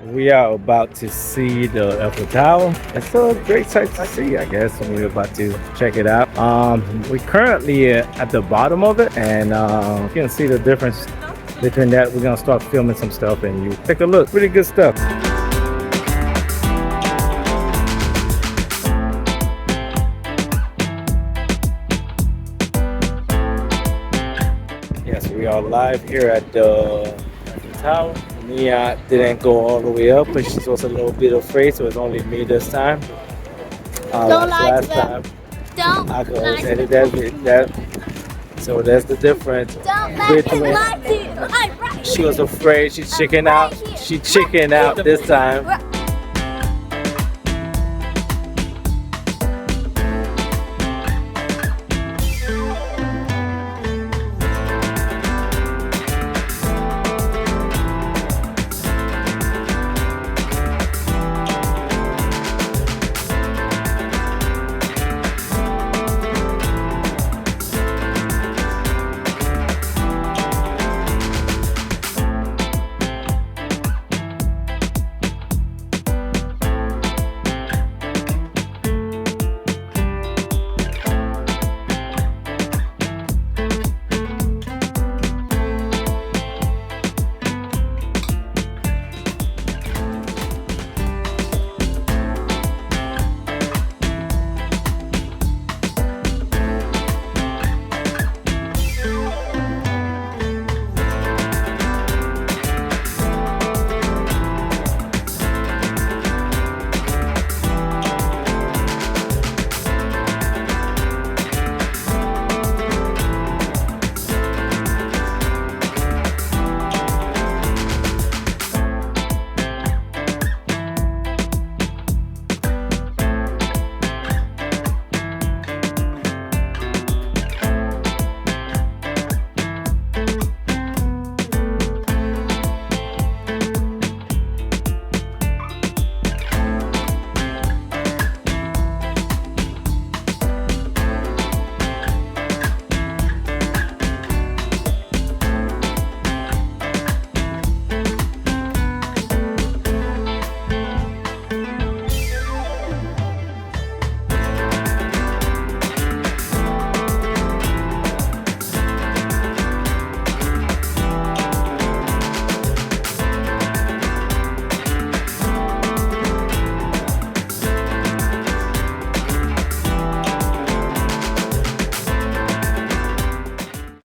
We are about to see the Eiffel Tower. It's a great sight to see, I guess, and we're about to check it out. We're currently at the bottom of it, and you can see the difference between that. We're gonna start filming some stuff, and you take a look. Pretty good stuff. Yes, we are live here at the tower. Mia didn't go all the way up, but she was a little bit afraid, so it's only me this time. Don't lie last to them. time, Don't I could lie have said to it them. that. So that's the difference. Don't let him Between, lie to you. Right she was afraid. She chickened out. She chickened out this time.